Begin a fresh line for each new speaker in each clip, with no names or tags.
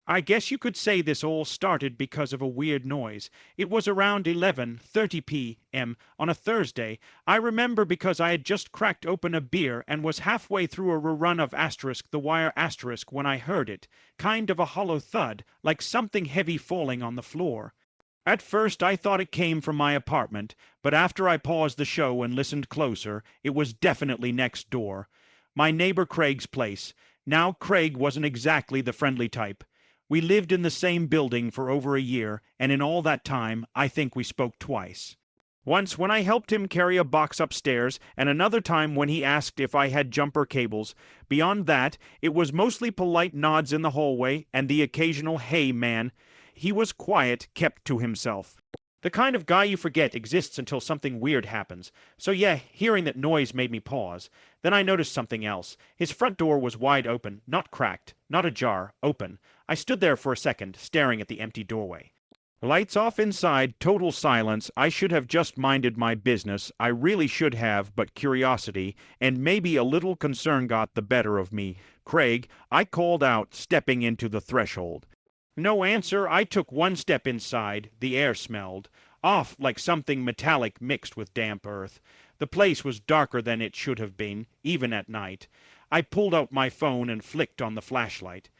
I guess you could say this all started because of a weird noise. It was around 11:30 p.m. on a Thursday. I remember because I had just cracked open a beer and was halfway through a rerun of asterisk the wire asterisk when I heard it, kind of a hollow thud, like something heavy falling on the floor. At first I thought it came from my apartment, but after I paused the show and listened closer, it was definitely next door. My neighbor Craig's place. Now Craig wasn't exactly the friendly type. We lived in the same building for over a year, and in all that time I think we spoke twice. Once when I helped him carry a box upstairs, and another time when he asked if I had jumper cables. Beyond that, it was mostly polite nods in the hallway and the occasional "hey man." He was quiet, kept to himself. The kind of guy you forget exists until something weird happens. So yeah, hearing that noise made me pause. Then I noticed something else. His front door was wide open, not cracked, not ajar, open. I stood there for a second, staring at the empty doorway. Lights off inside, total silence. I should have just minded my business. I really should have, but curiosity, and maybe a little concern got the better of me. "Craig," I called out, stepping into the threshold. No answer. I took one step inside. The air smelled off, like something metallic mixed with damp earth. The place was darker than it should have been, even at night. I pulled out my phone and flicked on the flashlight.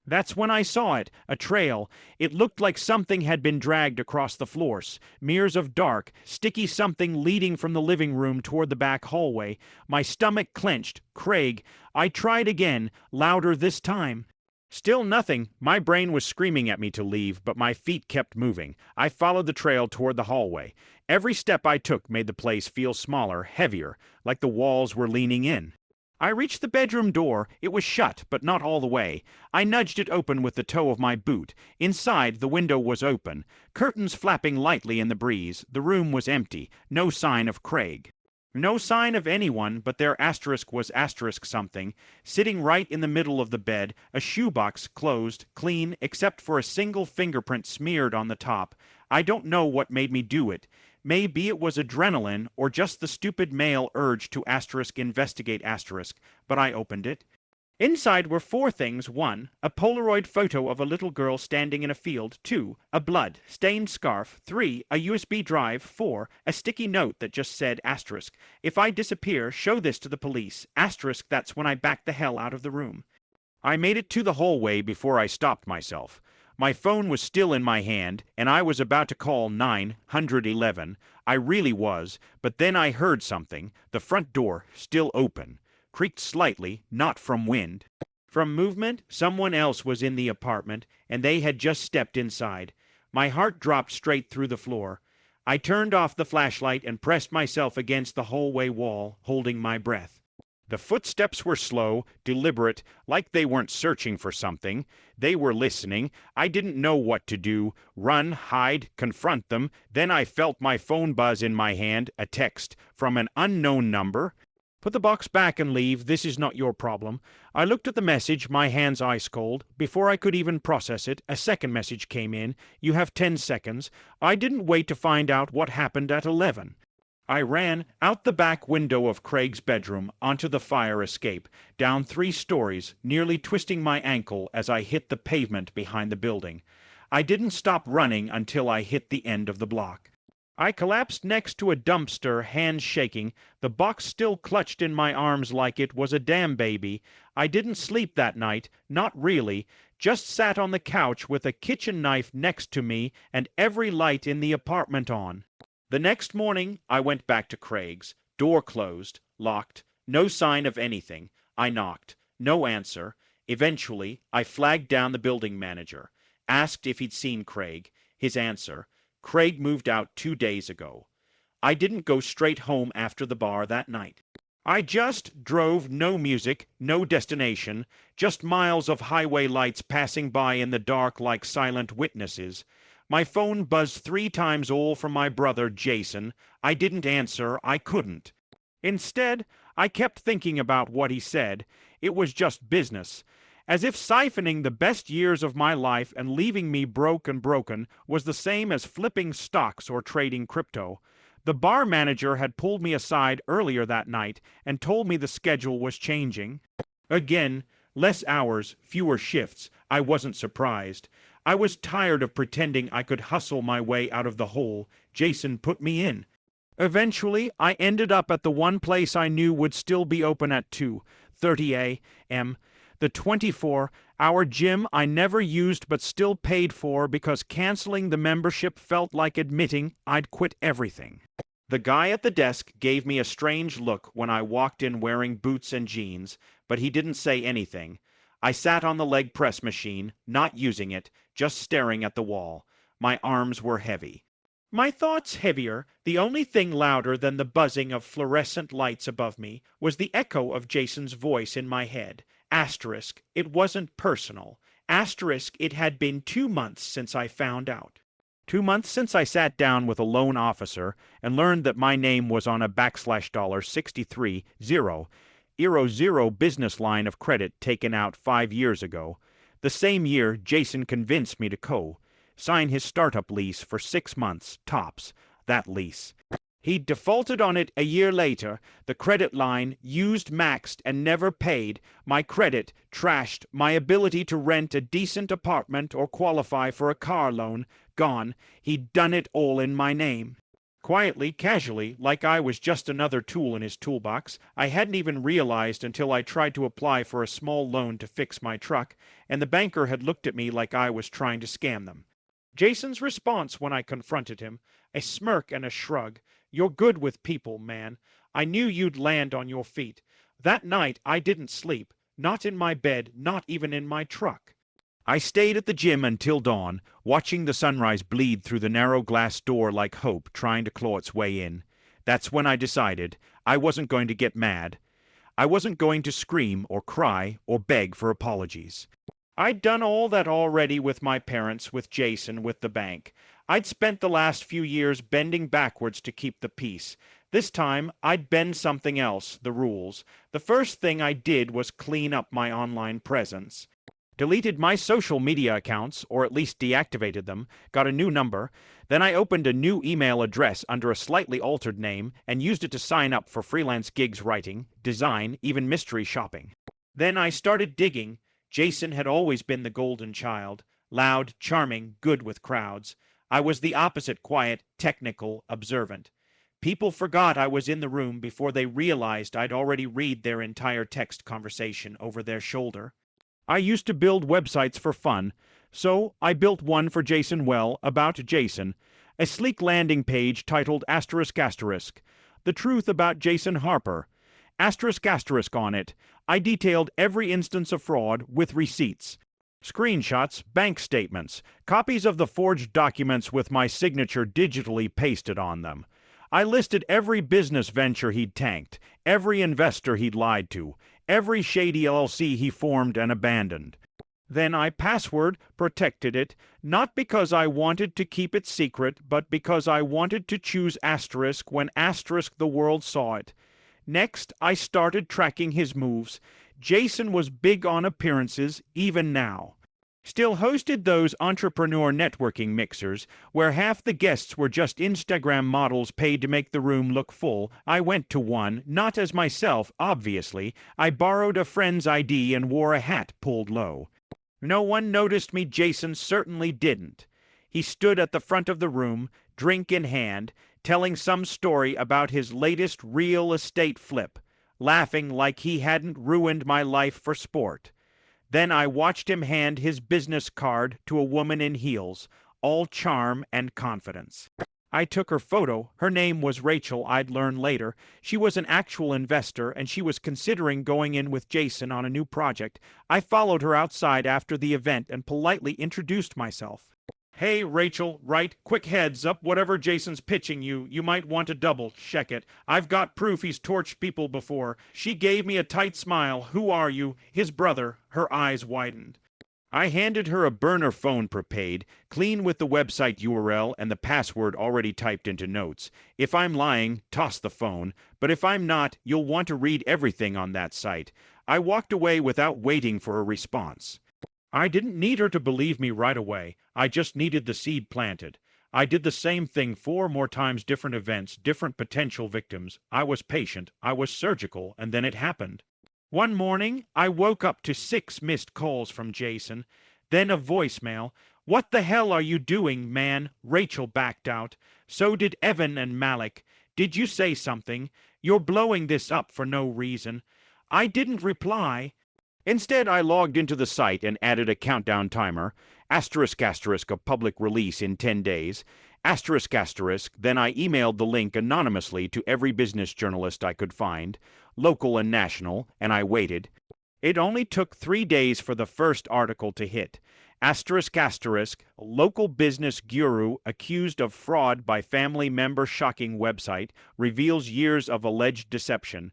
That's when I saw it, a trail. It looked like something had been dragged across the floor. Smears of dark, sticky something leading from the living room toward the back hallway. My stomach clenched. "Craig." I tried again, louder this time. Still nothing. My brain was screaming at me to leave, but my feet kept moving. I followed the trail toward the hallway. Every step I took made the place feel smaller, heavier, like the walls were leaning in. I reached the bedroom door. It was shut, but not all the way. I nudged it open with the toe of my boot. Inside, the window was open, curtains flapping lightly in the breeze. The room was empty. No sign of Craig. No sign of anyone, but their asterisk was asterisk something, sitting right in the middle of the bed, a shoebox closed, clean, except for a single fingerprint smeared on the top. I don't know what made me do it. Maybe it was adrenaline, or just the stupid male urge to asterisk investigate asterisk, but I opened it. Inside were four things. 1. A Polaroid photo of a little girl standing in a field. 2. A blood-stained scarf. 3. A USB drive. 4. A sticky note that just said asterisk. "If I disappear, show this to the police. Asterisk, that's when I back the hell out of the room." I made it to the hallway before I stopped myself. My phone was still in my hand, and I was about to call 911. I really was, but then I heard something. The front door, still open, creaked slightly, not from wind. From movement. Someone else was in the apartment, and they had just stepped inside. My heart dropped straight through the floor. I turned off the flashlight and pressed myself against the hallway wall, holding my breath. The footsteps were slow, deliberate, like they weren't searching for something. They were listening. I didn't know what to do. Run, hide, confront them. Then I felt my phone buzz in my hand, a text from an unknown number. "Put the box back and leave. This is not your problem." I looked at the message, my hands ice cold. Before I could even process it, a second message came in. "You have 10 seconds. I didn't wait to find out what happened at 11. I ran out the back window of Craig's bedroom, onto the fire escape, down 3 stories, nearly twisting my ankle as I hit the pavement behind the building. I didn't stop running until I hit the end of the block. I collapsed next to a dumpster, hands shaking, the box still clutched in my arms like it was a damn baby. I didn't sleep that night, not really, just sat on the couch with a kitchen knife next to me and every light in the apartment on. The next morning I went back to Craig's. Door closed, locked, no sign of anything. I knocked. No answer. Eventually, I flagged down the building manager. Asked if he'd seen Craig. His answer: "Craig moved out 2 days ago." I didn't go straight home after the bar that night. I just drove, no music, no destination, just miles of highway lights passing by in the dark like silent witnesses. My phone buzzed 3 times, all from my brother Jason. I didn't answer. I couldn't. Instead, I kept thinking about what he said. It was just business. As if siphoning the best years of my life and leaving me broke and broken was the same as flipping stocks or trading crypto. The bar manager had pulled me aside earlier that night and told me the schedule was changing. Again, Less hours, fewer shifts. I wasn't surprised. I was tired of pretending I could hustle my way out of the hole Jason put me in. Eventually, I ended up at the one place I knew would still be open at 2:30 a.m., the 24-hour gym I never used but still paid for because canceling the membership felt like admitting I'd quit everything. The guy at the desk gave me a strange look when I walked in wearing boots and jeans, but he didn't say anything. I sat on the leg press machine, not using it, just staring at the wall. My arms were heavy. My thoughts heavier, the only thing louder than the buzzing of fluorescent lights above me was the echo of Jason's voice in my head. Asterisk, it wasn't personal. Asterisk, it had been 2 months since I found out. 2 months since I sat down with a loan officer and learned that my name was on a $63,000 business line of credit taken out 5 years ago. The same year, Jason convinced me to sign his startup lease for 6 months, tops, that lease. He'd defaulted on it a year later, the credit line used, maxed, and never paid, my credit trashed, my ability to rent a decent apartment or qualify for a car loan gone. He'd done it all in my name. Quietly, casually, like I was just another tool in his toolbox. I hadn't even realized until I tried to apply for a small loan to fix my truck, and the banker had looked at me like I was trying to scam them. Jason's response when I confronted him, a smirk and a shrug. You're good with people, man. I knew you'd land on your feet. That night I didn't sleep, not in my bed, not even in my truck. I stayed at the gym until dawn, watching the sunrise bleed through the narrow glass door like hope trying to claw its way in. That's when I decided I wasn't going to get mad. I wasn't going to scream or cry or beg for apologies. I'd done all that already with my parents, with Jason, with the bank. I'd spent the last few years bending backwards to keep the peace. This time, I'd bend something else, the rules. The first thing I did was clean up my online presence. Deleted my social media accounts, or at least deactivated them, got a new number. Then I opened a new email address under a slightly altered name and used it to sign up for freelance gigs writing, design, even mystery shopping. Then I started digging. Jason had always been the golden child, loud, charming, good with crowds. I was the opposite, quiet, technical, observant. People forgot I was in the room before they realized I'd already read their entire text conversation over their shoulder. I used to build websites for fun, so I built one for Jason Well about Jason, a sleek landing page titled ****, The Truth About Jason Harper. *** on it. I detailed every instance of fraud with receipts. Screenshots, bank statements, copies of the forged documents with my signature digitally pasted on them. I listed every business venture he'd tanked, every investor he'd lied to, every shady LLC he formed and abandoned. Then I password protected it, not because I wanted to keep it secret, but because I wanted to choose asterisk when asterisk the world saw it. Next, I started tracking his moves. Jason was big on appearances, even now. Still hosted those entrepreneur networking mixers, where half the guests were just Instagram models paid to make the room look full. I went to one, not as myself, obviously. I borrowed a friend's ID and wore a hat pulled low. No one noticed me. Jason certainly didn't. He stood at the front of the room, drink in hand, telling some story about his latest real estate flip, laughing like he hadn't ruined my life for sport. Then I watched him hand his business card to a woman in heels, all charm and confidence. I took her photo. Her name was Rachel, I'd learn later. She was an actual investor, and she was considering going in with Jason on a new project. I followed her outside after the event and politely introduced myself. Hey, Rachel, right, quick heads up, whatever Jason's pitching you, you might want to double check it. I've got proof he's torched people before. She gave me a tight smile. Who are you? His brother. Her eyes widened. I handed her a burner phone prepaid, clean with the website URL and the password already typed into notes. If I'm lying, toss the phone, but if I'm not, you'll want to read everything on that site. I walked away without waiting for a response. I didn't need her to believe me right away. I just needed the seed planted. I did the same thing 4 more times, different events, different potential victims. I was patient, I was surgical, and then it happened. One morning, I woke up to 6 missed calls from Jason, then a voicemail. "What the hell are you doing, man?" Rachel backed out. "So did Evan and Malik. Did you say something? You're blowing this up for no reason." I didn't reply. Instead, I logged into the site and added a countdown timer. Asterisk asterisk a public release in 10 days. Asterisk asterisk, then I emailed the link anonymously to every business journalist I could find, local and national, and I waited. It only took 3 days for the first article to hit. Asterisk asterisk, local business guru accused of fraud by family member, shocking website, reveals years of alleged deception.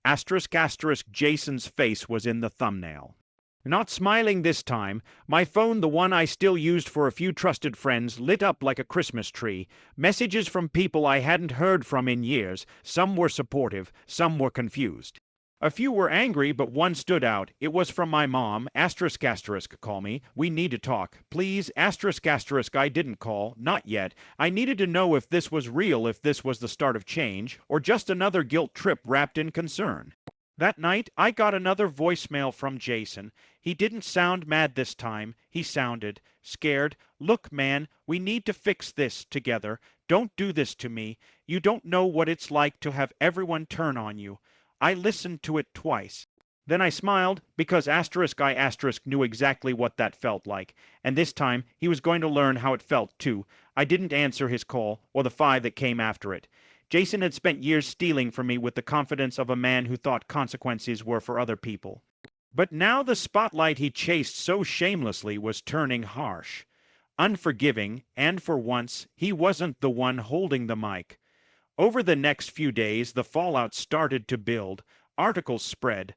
Asterisk asterisk, Jason's face was in the thumbnail. Not smiling this time, my phone, the one I still used for a few trusted friends, lit up like a Christmas tree. Messages from people I hadn't heard from in years. Some were supportive, some were confused. A few were angry, but one stood out. It was from my mom. Asterisk asterisk, call me. We need to talk. Please, asterisk asterisk, I didn't call. Not yet. I needed to know if this was real, if this was the start of change, or just another guilt trip wrapped in concern. That night, I got another voicemail from Jason. He didn't sound mad this time. He sounded scared. "Look, man, we need to fix this together. Don't do this to me. You don't know what it's like to have everyone turn on you." I listened to it twice. Then I smiled, because I knew exactly what that felt like, and this time he was going to learn how it felt too. I didn't answer his call, or the 5 that came after it. Jason had spent years stealing from me with the confidence of a man who thought consequences were for other people. But now the spotlight he chased so shamelessly was turning harsh, unforgiving, and for once, he wasn't the one holding the mic. Over the next few days, the fallout started to build. Articles spread.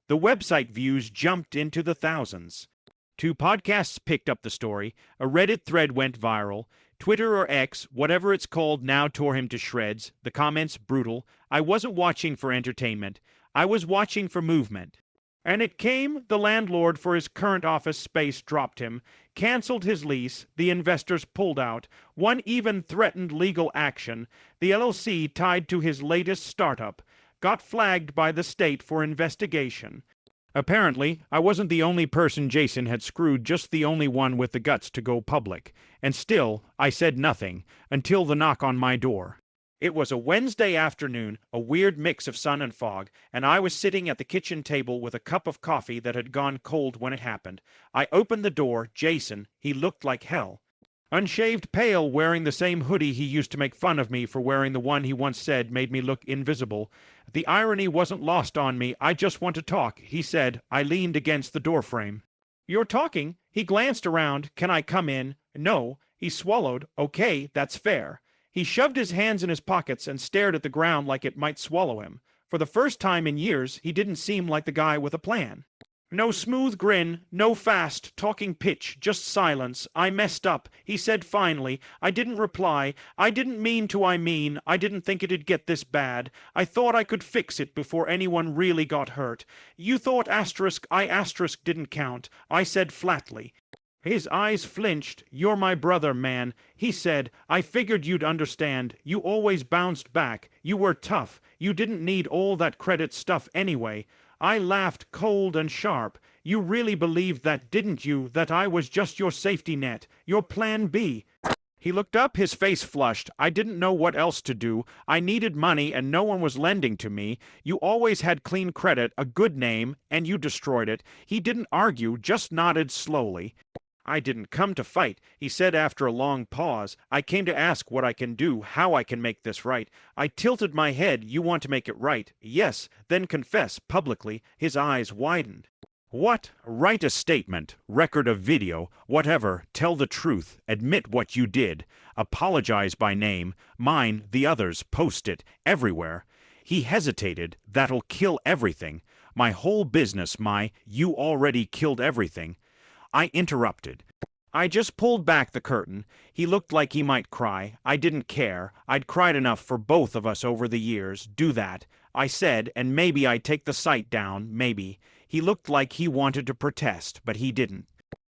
The website views jumped into the thousands. 2 podcasts picked up the story. A Reddit thread went viral. Twitter or X, whatever it's called now, tore him to shreds. The comments brutal. I wasn't watching for entertainment. I was watching for movement. And it came. The landlord for his current office space dropped him, canceled his lease, the investors pulled out, one even threatened legal action, the LLC tied to his latest startup, got flagged by the state for investigation. Apparently, I wasn't the only person Jason had screwed, just the only one with the guts to go public. And still, I said nothing, until the knock on my door. It was a Wednesday afternoon, a weird mix of sun and fog, and I was sitting at the kitchen table with a cup of coffee that had gone cold when it happened. I opened the door. Jason, he looked like hell. Unshaved, pale, wearing the same hoodie he used to make fun of me for wearing, the one he once said made me look invisible. The irony wasn't lost on me. "I just want to talk," he said. I leaned against the doorframe. "You're talking?" He glanced around. "Can I come in?" "No." He swallowed. "Okay, that's fair." He shoved his hands in his pockets and stared at the ground like it might swallow him. For the first time in years, he didn't seem like the guy with a plan. No smooth grin, no fast, talking pitch, just silence. "I messed up," he said finally. "I didn't reply. I didn't mean to, I didn't think it'd get this bad. I thought I could fix it before anyone really got hurt. You thought I didn't count." I said flatly. His eyes flinched. "You're my brother, man," he said. "I figured you'd understand. You always bounced back. You were tough. You didn't need all that credit stuff anyway." I laughed, cold and sharp. "You really believed that, didn't you? That I was just your safety net, your plan B?" He looked up, his face flushed. "I didn't know what else to do. I needed money and no one was lending to me. You always had clean credit, a good name, and you destroyed it." He didn't argue, just nodded slowly. "I didn't come to fight," he said after a long pause. "I came to ask what I can do, how I can make this right." I tilted my head. "You want to make it right?" "Yes." "Then confess, publicly." His eyes widened. "What?" "Write a statement, record a video, whatever. Tell the truth. Admit what you did. Apologize by name. Mine, the others. Post it. Everywhere." He hesitated. "That'll kill everything. My whole business, you already killed everything." I interrupted. I just pulled back the curtain. He looked like he might cry. I didn't care. I'd cried enough for both of us over the years. Do that. I said, and maybe I'd take the site down, maybe. He looked like he wanted to protest, but he didn't.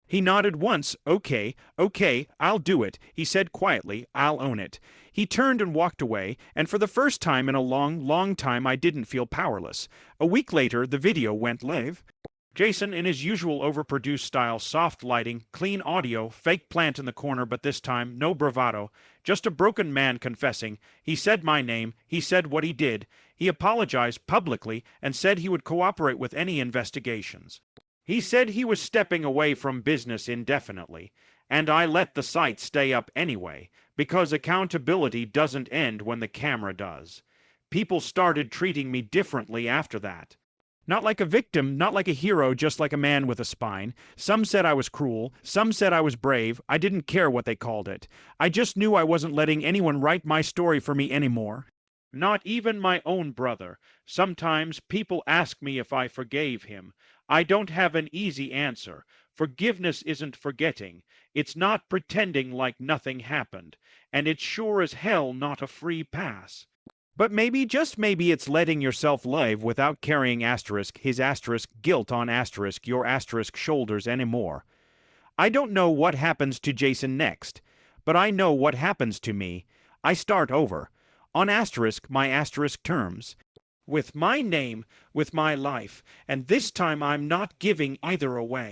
He nodded once. Okay, okay, I'll do it. He said quietly, I'll own it. He turned and walked away, and for the first time in a long, long time I didn't feel powerless. A week later, the video went live. Jason, in his usual overproduced style, soft lighting, clean audio, fake plant in the corner, but this time no bravado, just a broken man confessing. He said my name, he said what he did, he apologized publicly and said he would cooperate with any investigations. He said he was stepping away from business indefinitely, and I let the site stay up anyway, because accountability doesn't end when the camera does. People started treating me differently after that. Not like a victim, not like a hero, just like a man with a spine. Some said I was cruel, some said I was brave. I didn't care what they called it. I just knew I wasn't letting anyone write my story for me anymore. Not even my own brother. Sometimes people ask me if I forgave him. I don't have an easy answer. Forgiveness isn't forgetting. It's not pretending like nothing happened. And it's sure as hell not a free pass. But maybe, just maybe, it's letting yourself live without carrying his guilt on your shoulders anymore. I don't know what happens to Jason next, but I know what happens to me. I start over, on my terms, with my name, with my life, and this time I'm not giving either away.